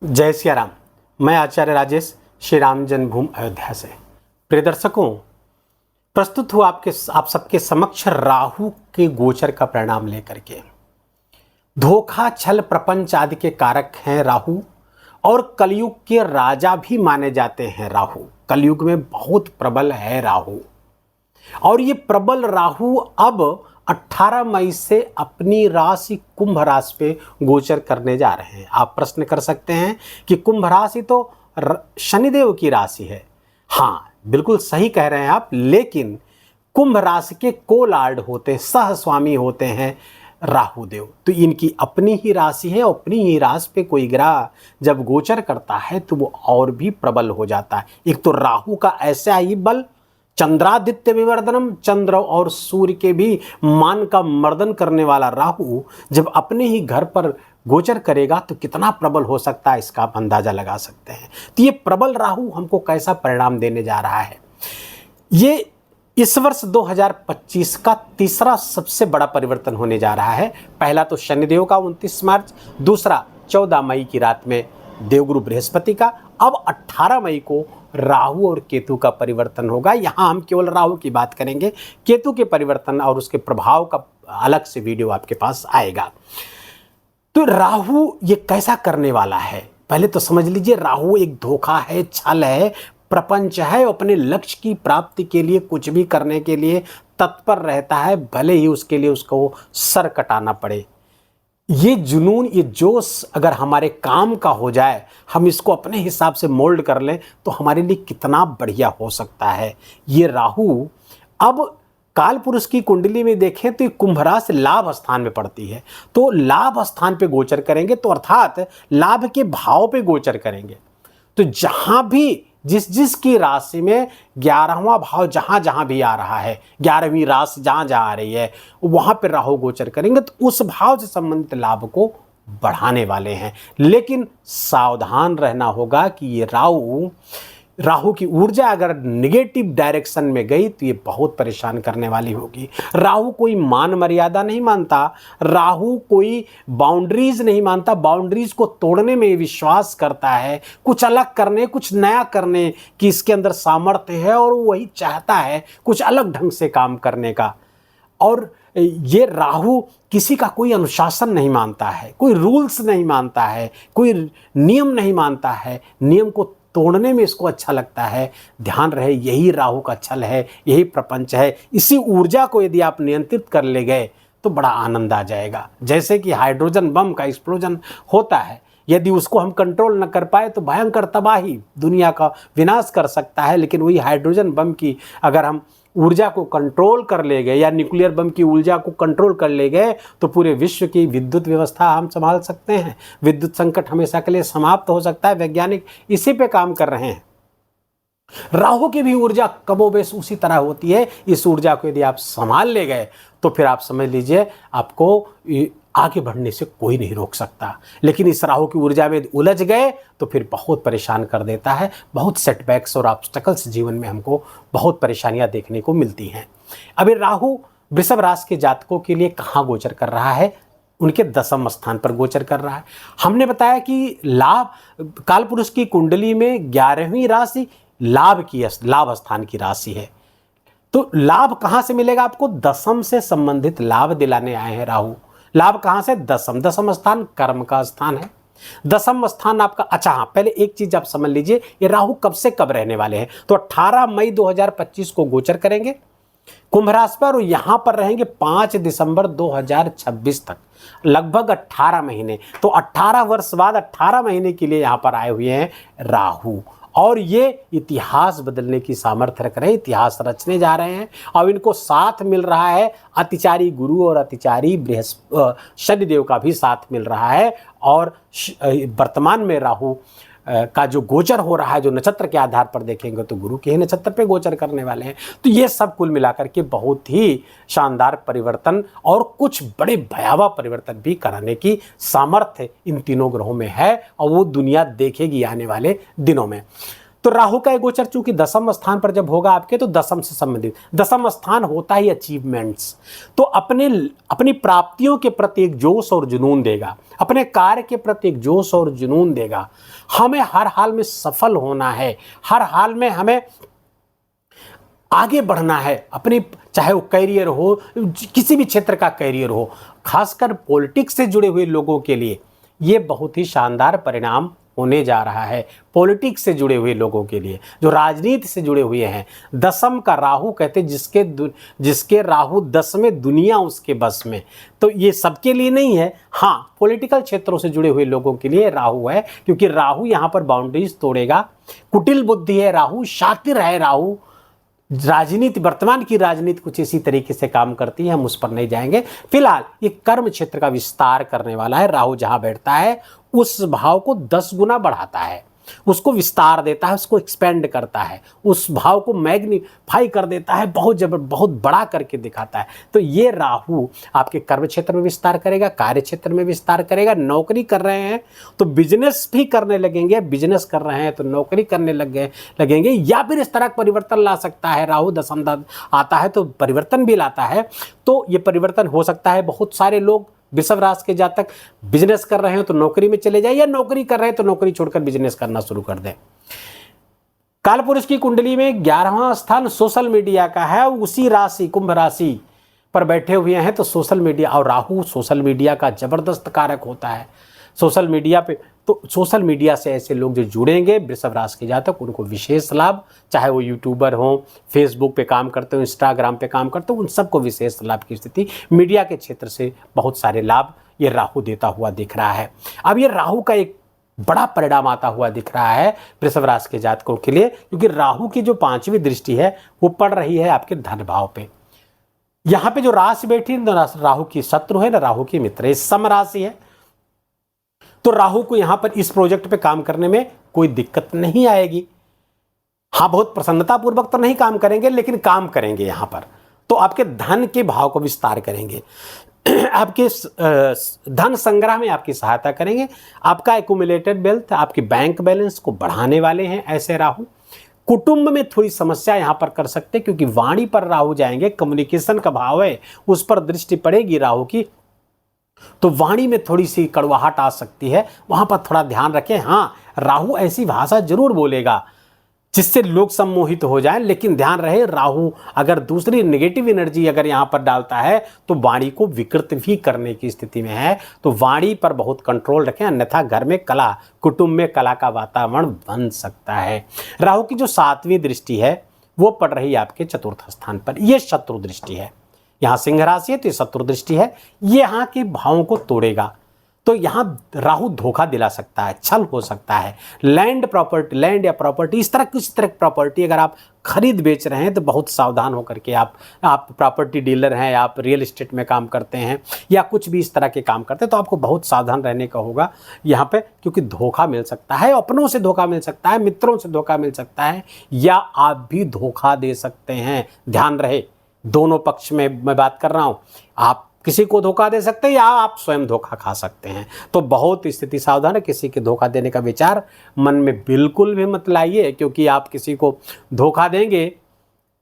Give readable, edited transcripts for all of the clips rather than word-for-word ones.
जय सिया राम। मैं आचार्य राजेश श्री राम जन्मभूमि अयोध्या से। प्रिय दर्शकों, प्रस्तुत हूँ आप सबके समक्ष राहु के गोचर का परिणाम लेकर के। धोखा, छल, प्रपंच आदि के कारक हैं राहु और कलयुग के राजा भी माने जाते हैं राहु। कलयुग में बहुत प्रबल है राहु और ये प्रबल राहु अब 18 मई से अपनी राशि कुंभ राशि पे गोचर करने जा रहे हैं। आप प्रश्न कर सकते हैं कि कुंभ राशि तो शनिदेव की राशि है। हाँ, बिल्कुल सही कह रहे हैं आप, लेकिन कुंभ राशि के कोलार्ड होते हैं, सह स्वामी होते हैं राहु देव। तो इनकी अपनी ही राशि है, अपनी ही राशि पे कोई ग्रह जब गोचर करता है तो वो और भी प्रबल हो जाता है। एक तो राहु का ऐसा ही बल, चंद्रादित्य विवर्धनम, चंद्र और सूर्य के भी मान का मर्दन करने वाला राहु जब अपने ही घर पर गोचर करेगा तो कितना प्रबल हो सकता है, इसका आप अंदाजा लगा सकते हैं। तो ये प्रबल राहु हमको कैसा परिणाम देने जा रहा है? ये इस वर्ष 2025 का तीसरा सबसे बड़ा परिवर्तन होने जा रहा है। पहला तो शनिदेव का 29 मार्च, दूसरा 14 मई की रात में देवगुरु बृहस्पति का, अब 18 मई को राहु और केतु का परिवर्तन होगा। यहाँ हम केवल राहु की बात करेंगे, केतु के परिवर्तन और उसके प्रभाव का अलग से वीडियो आपके पास आएगा। तो राहु ये कैसा करने वाला है, पहले तो समझ लीजिए। राहु एक धोखा है, छल है, प्रपंच है। अपने लक्ष्य की प्राप्ति के लिए कुछ भी करने के लिए तत्पर रहता है, भले ही उसके लिए उसको सर कटाना पड़े। ये जुनून, ये जोश अगर हमारे काम का हो जाए, हम इसको अपने हिसाब से मोल्ड कर लें तो हमारे लिए कितना बढ़िया हो सकता है। ये राहु अब काल पुरुष की कुंडली में देखें तो कुंभ राशि लाभ स्थान में पड़ती है, तो लाभ स्थान पे गोचर करेंगे, तो अर्थात लाभ के भाव पे गोचर करेंगे। तो जहां भी जिस की राशि में 11वां भाव जहां जहां भी आ रहा है, 11वीं राशि जहां जहां आ रही है, वहां पर राहु गोचर करेंगे तो उस भाव से संबंधित लाभ को बढ़ाने वाले हैं। लेकिन सावधान रहना होगा कि ये राहु की ऊर्जा अगर निगेटिव डायरेक्शन में गई तो ये बहुत परेशान करने वाली होगी। राहु कोई मान मर्यादा नहीं मानता, राहु कोई बाउंड्रीज नहीं मानता, बाउंड्रीज को तोड़ने में विश्वास करता है। कुछ अलग करने, कुछ नया करने की इसके अंदर सामर्थ्य है और वही चाहता है कुछ अलग ढंग से काम करने का। और ये राहु किसी का कोई अनुशासन नहीं मानता है, कोई रूल्स नहीं मानता है, कोई नियम नहीं मानता है। नियम को तोड़ने में इसको अच्छा लगता है। ध्यान रहे, यही राहु का छल है, यही प्रपंच है। इसी ऊर्जा को यदि आप नियंत्रित कर ले गए तो बड़ा आनंद आ जाएगा। जैसे कि हाइड्रोजन बम का एक्सप्लोजन होता है, यदि उसको हम कंट्रोल न कर पाए तो भयंकर तबाही, दुनिया का विनाश कर सकता है। लेकिन वही हाइड्रोजन बम की अगर हम ऊर्जा को कंट्रोल कर ले गए या न्यूक्लियर बम की ऊर्जा को कंट्रोल कर ले गए तो पूरे विश्व की विद्युत व्यवस्था हम संभाल सकते हैं। विद्युत संकट हमेशा के लिए समाप्त हो सकता है। वैज्ञानिक इसी पे काम कर रहे हैं। राहु की भी ऊर्जा कमोबेश उसी तरह होती है। इस ऊर्जा को यदि आप संभाल ले गए तो फिर आप समझ लीजिए आपको आगे बढ़ने से कोई नहीं रोक सकता। लेकिन इस राहु की ऊर्जा में उलझ गए तो फिर बहुत परेशान कर देता है। बहुत सेटबैक्स और ऑब्स्टेकल्स जीवन में हमको बहुत परेशानियां देखने को मिलती हैं। अभी राहु वृषभ राशि के जातकों के लिए कहाँ गोचर कर रहा है? उनके 10वें स्थान पर गोचर कर रहा है। हमने बताया कि लाभ काल पुरुष की कुंडली में 11वीं राशि लाभ स्थान की राशि है। तो लाभ कहाँ से मिलेगा आपको? 10वें से संबंधित लाभ दिलाने आए हैं राहु। लाभ कहां से? 10वां स्थान कर्म का स्थान है। 10वां स्थान आपका, अच्छा हाँ, पहले एक चीज आप समझ लीजिए, ये राहु कब से कब रहने वाले हैं। तो 18 मई 2025 को गोचर करेंगे कुंभ राशि पर और यहां पर रहेंगे 5 दिसंबर 2026 तक, लगभग 18 महीने। तो 18 वर्ष बाद 18 महीने के लिए यहां पर आए हुए हैं राहु और ये इतिहास बदलने की सामर्थ्य रख रहे हैं, इतिहास रचने जा रहे हैं। और इनको साथ मिल रहा है अतिचारी गुरु और अतिचारी शनिदेव का भी साथ मिल रहा है। और वर्तमान में राहु का जो गोचर हो रहा है, जो नक्षत्र के आधार पर देखेंगे तो गुरु के ही नक्षत्र पे गोचर करने वाले हैं। तो ये सब कुल मिलाकर के बहुत ही शानदार परिवर्तन और कुछ बड़े भयावह परिवर्तन भी कराने की सामर्थ्य इन तीनों ग्रहों में है और वो दुनिया देखेगी आने वाले दिनों में। तो राहु का ये गोचर चूंकि दसम स्थान पर जब होगा आपके, तो दसम से संबंधित, दसम स्थान होता ही अचीवमेंट्स, तो अपनी प्राप्तियों के प्रति एक जोश और जुनून देगा, अपने कार्य के प्रति एक जोश और जुनून देगा। हमें हर हाल में सफल होना है, हर हाल में हमें आगे बढ़ना है, अपनी चाहे वो करियर हो, किसी भी क्षेत्र का करियर हो, खासकर पॉलिटिक्स से जुड़े हुए लोगों के लिए ये बहुत ही शानदार परिणाम होने जा रहा है। पॉलिटिक्स से जुड़े हुए लोगों के लिए, जो राजनीति से जुड़े हुए हैं, दसम का राहु कहते जिसके राहु 10 में, दुनिया उसके बस में, तो ये सबके लिए नहीं है। हाँ, पॉलिटिकल क्षेत्रों से जुड़े हुए लोगों के लिए राहु है, क्योंकि राहु यहाँ पर बाउंड्रीज तोड़ेगा, कुटिल बुद्धि है राहु, शातिर है राहु। राजनीति, वर्तमान की राजनीति कुछ इसी तरीके से काम करती है, हम उस पर नहीं जाएंगे। फिलहाल ये कर्म क्षेत्र का विस्तार करने वाला है। राहु जहां बैठता है उस भाव को 10 गुना बढ़ाता है, उसको विस्तार देता है, उसको एक्सपेंड करता है, उस भाव को मैग्नीफाई कर देता है, बहुत बड़ा करके दिखाता है। तो ये राहु आपके कर्म क्षेत्र में विस्तार करेगा, कार्य क्षेत्र में विस्तार करेगा। नौकरी कर रहे हैं तो बिजनेस भी करने लगेंगे, बिजनेस कर रहे हैं तो नौकरी करने लगेंगे, या फिर इस तरह का परिवर्तन ला सकता है। राहु दसम आता है तो परिवर्तन भी लाता है, तो ये परिवर्तन हो सकता है। बहुत सारे लोग वृषभ राशि के जातक बिजनेस कर रहे हैं तो नौकरी में चले जाए, या नौकरी कर रहे हैं तो नौकरी छोड़कर बिजनेस करना शुरू कर दें। कालपुरुष की कुंडली में 11वां स्थान सोशल मीडिया का है, उसी राशि कुंभ राशि पर बैठे हुए हैं, तो सोशल मीडिया, और राहु सोशल मीडिया का जबरदस्त कारक होता है। सोशल मीडिया पे, तो सोशल मीडिया से ऐसे लोग जो जुड़ेंगे वृषभ राशि के जातक, उनको विशेष लाभ, चाहे वो यूट्यूबर हो, फेसबुक पे काम करते हो, इंस्टाग्राम पे काम करते हो, उन सबको विशेष लाभ की स्थिति, मीडिया के क्षेत्र से बहुत सारे लाभ ये राहु देता हुआ दिख रहा है। अब ये राहु का एक बड़ा परिणाम आता हुआ दिख रहा है वृषभ राशि के जातकों के लिए, क्योंकि राहु की जो 5वीं दृष्टि है वो पड़ रही है आपके धन भाव पे। यहाँ पे जो राशि बैठी है, ना राहु की शत्रु है ना राहु की मित्र है, सम राशि है। तो राहु को यहां पर इस प्रोजेक्ट पे काम करने में कोई दिक्कत नहीं आएगी। हाँ, बहुत प्रसन्नता पूर्वक तो नहीं काम करेंगे, लेकिन काम करेंगे यहां पर, तो आपके धन के भाव को विस्तार करेंगे, आपके धन संग्रह में आपकी सहायता करेंगे, आपका एक्यूमुलेटेड वेल्थ, आपके बैंक बैलेंस को बढ़ाने वाले हैं ऐसे राहु। कुटुंब में थोड़ी समस्या यहां पर कर सकते हैं, क्योंकि वाणी पर राहु जाएंगे, कम्युनिकेशन का भाव है, उस पर दृष्टि पड़ेगी राहु की, तो वाणी में थोड़ी सी कड़वाहट आ सकती है, वहां पर थोड़ा ध्यान रखें। हाँ, राहु ऐसी भाषा जरूर बोलेगा जिससे लोग सम्मोहित हो जाएं, लेकिन ध्यान रहे राहु अगर दूसरी नेगेटिव एनर्जी अगर यहां पर डालता है तो वाणी को विकृत भी करने की स्थिति में है, तो वाणी पर बहुत कंट्रोल रखें, अन्यथा घर में कला, कुटुंब में कला का वातावरण बन सकता है। राहु की जो 7वीं दृष्टि है वो पड़ रही है आपके 4th स्थान पर, यह शत्रु दृष्टि है। यहाँ सिंह राशि है तो ये शत्रु दृष्टि है, ये यहाँ के भावों को तोड़ेगा। तो यहाँ राहु धोखा दिला सकता है, छल हो सकता है। लैंड प्रॉपर्टी, लैंड या प्रॉपर्टी, इस तरह किसी तरह की प्रॉपर्टी अगर आप खरीद बेच रहे हैं तो बहुत सावधान होकर के आप प्रॉपर्टी डीलर हैं, आप रियल एस्टेट में काम करते हैं या कुछ भी इस तरह के काम करते हैं, तो आपको बहुत सावधान रहने का होगा यहाँ पे, क्योंकि धोखा मिल सकता है, अपनों से धोखा मिल सकता है, मित्रों से धोखा मिल सकता है, या आप भी धोखा दे सकते हैं। ध्यान रहे, दोनों पक्ष में मैं बात कर रहा हूं, आप किसी को धोखा दे सकते हैं या आप स्वयं धोखा खा सकते हैं। तो बहुत स्थिति सावधान है, किसी के धोखा देने का विचार मन में बिल्कुल भी मत लाइए, क्योंकि आप किसी को धोखा देंगे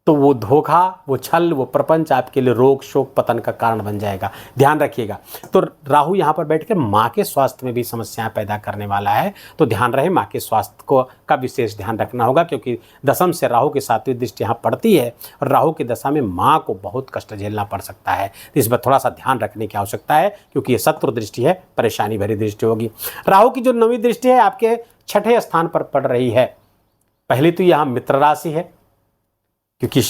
तो वो धोखा, वो छल, वो प्रपंच आपके लिए रोग शोक पतन का कारण बन जाएगा। ध्यान रखिएगा। तो राहु यहाँ पर बैठकर माँ के स्वास्थ्य में भी समस्याएं पैदा करने वाला है, तो ध्यान रहे माँ के स्वास्थ्य को का विशेष ध्यान रखना होगा, क्योंकि दसम से राहु की 7वीं दृष्टि यहाँ पड़ती है और राहु की दशा में माँ को बहुत कष्ट झेलना पड़ सकता है। तो इस पर थोड़ा सा ध्यान रखने की आवश्यकता है, क्योंकि ये शत्रु दृष्टि है, परेशानी भरी दृष्टि होगी। राहु की जो 9वीं दृष्टि है आपके 6ठे स्थान पर पड़ रही है। पहली तो यहाँ मित्र राशि है, क्योंकि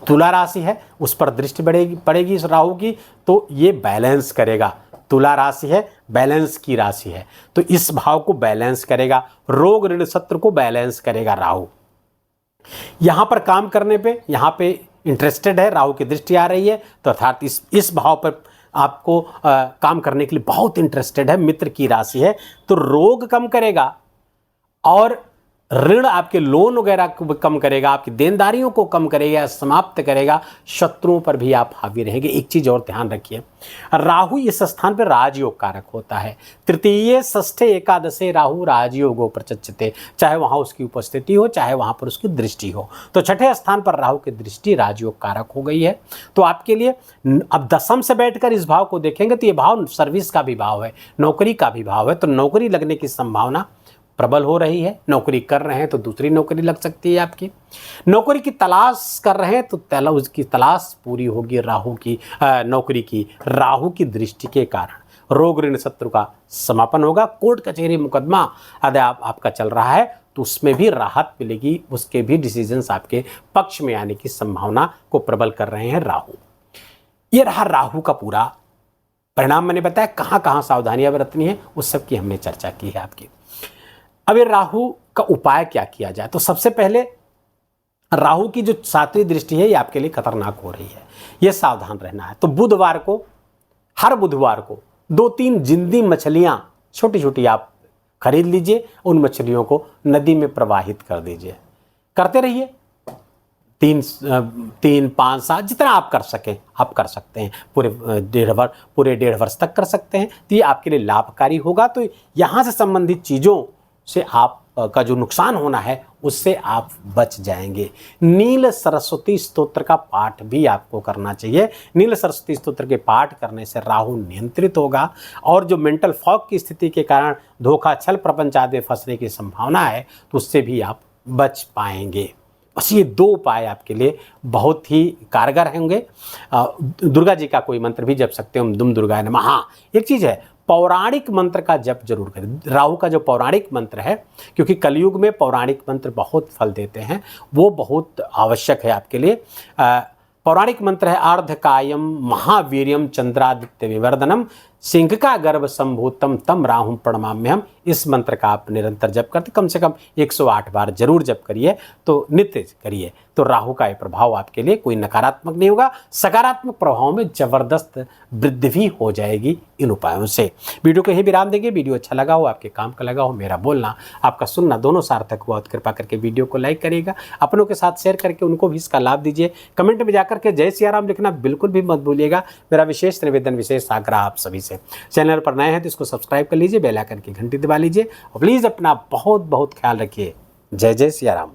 तुला राशि है, उस पर दृष्टि पड़ेगी इस राहु की, तो ये बैलेंस करेगा। तुला राशि है, बैलेंस की राशि है, तो इस भाव को बैलेंस करेगा, रोग ऋण शत्रु को बैलेंस करेगा राहु। यहां पर काम करने पे, यहां पे इंटरेस्टेड है, राहु की दृष्टि आ रही है, तो अर्थात इस भाव पर आपको काम करने के लिए बहुत इंटरेस्टेड है, मित्र की राशि है, तो रोग कम करेगा और ऋण आपके लोन वगैरह को कम करेगा, आपकी देनदारियों को कम करेगा, समाप्त करेगा, शत्रुओं पर भी आप हावी रहेंगे। एक चीज और ध्यान रखिए, राहु इस स्थान पर राजयोग कारक होता है। तृतीय षष्ठे एकादशे राहु राजयोगो प्रचक्षते, चाहे वहां उसकी उपस्थिति हो चाहे वहां पर उसकी दृष्टि हो। तो छठे स्थान पर राहु की दृष्टि राजयोग कारक हो गई है। तो आपके लिए अब दशम से बैठकर इस भाव को देखेंगे तो ये भाव सर्विस का भी भाव है, नौकरी का भी भाव है। तो नौकरी लगने की संभावना प्रबल हो रही है। नौकरी कर रहे हैं तो दूसरी नौकरी लग सकती है आपकी। नौकरी की तलाश कर रहे हैं तो उसकी तलाश पूरी होगी राहु की नौकरी की राहु की दृष्टि के कारण। रोग ऋण शत्रु का समापन होगा। कोर्ट कचहरी मुकदमा यदि आपका चल रहा है तो उसमें भी राहत मिलेगी, उसके भी डिसीजंस आपके पक्ष में आने की संभावना को प्रबल कर रहे हैं राहु। ये रहा राहु का पूरा परिणाम। मैंने बताया कहाँ कहाँ सावधानियां बरतनी है उस सब की हमने चर्चा की है आपकी। अब ये राहु का उपाय क्या किया जाए, तो सबसे पहले राहु की जो 7वीं दृष्टि है ये आपके लिए खतरनाक हो रही है, ये सावधान रहना है। तो बुधवार को, हर बुधवार को 2-3 जिंदी मछलियां छोटी छोटी आप खरीद लीजिए, उन मछलियों को नदी में प्रवाहित कर दीजिए। करते रहिए 3-5 7 जितना आप कर सकें आप कर सकते हैं। पूरे 1.5 वर्ष तक कर सकते हैं। तो ये आपके लिए लाभकारी होगा। तो यहाँ से संबंधित चीज़ों से आप का जो नुकसान होना है उससे आप बच जाएंगे। नील सरस्वती स्तोत्र का पाठ भी आपको करना चाहिए। नील सरस्वती स्तोत्र के पाठ करने से राहु नियंत्रित होगा और जो मेंटल फॉग की स्थिति के कारण धोखा छल प्रपंच आदि में फंसने की संभावना है तो उससे भी आप बच पाएंगे। बस ये 2 उपाय आपके लिए बहुत ही कारगर होंगे। दुर्गा जी का कोई मंत्र भी जप सकते हो, दुम दुर्गाय नमः। हाँ, एक चीज़ है, पौराणिक मंत्र का जप जरूर करें। राहु का जो पौराणिक मंत्र है, क्योंकि कलयुग में पौराणिक मंत्र बहुत फल देते हैं, वो बहुत आवश्यक है आपके लिए। पौराणिक मंत्र है अर्धकायम महावीर्यम चंद्रादित्य विवर्धनम सिंह का गर्भ संभूतम तम राहु प्रणमाम्यहम। इस मंत्र का आप निरंतर जप करते, कम से कम 108 बार जरूर जप करिए, तो नित्य करिए। तो राहु का ये प्रभाव आपके लिए कोई नकारात्मक नहीं होगा, सकारात्मक प्रभाव में जबरदस्त वृद्धि भी हो जाएगी इन उपायों से। वीडियो को यही विराम देंगे। वीडियो अच्छा लगा हो, आपके काम का लगा हो, मेरा बोलना आपका सुनना दोनों सार्थक हुआ तो कृपा करके वीडियो को लाइक करिएगा, अपनों के साथ शेयर करके उनको भी इसका लाभ दीजिए। कमेंट में जाकर के जय सिया राम लिखना बिल्कुल भी मत भूलिएगा। मेरा विशेष निवेदन, विशेष आग्रह आप सभी से। चैनल पर नए हैं तो इसको सब्सक्राइब कर लीजिए, बेल आइकन की घंटी दबा लीजिए और प्लीज अपना बहुत बहुत ख्याल रखिए। जय जय सिया राम।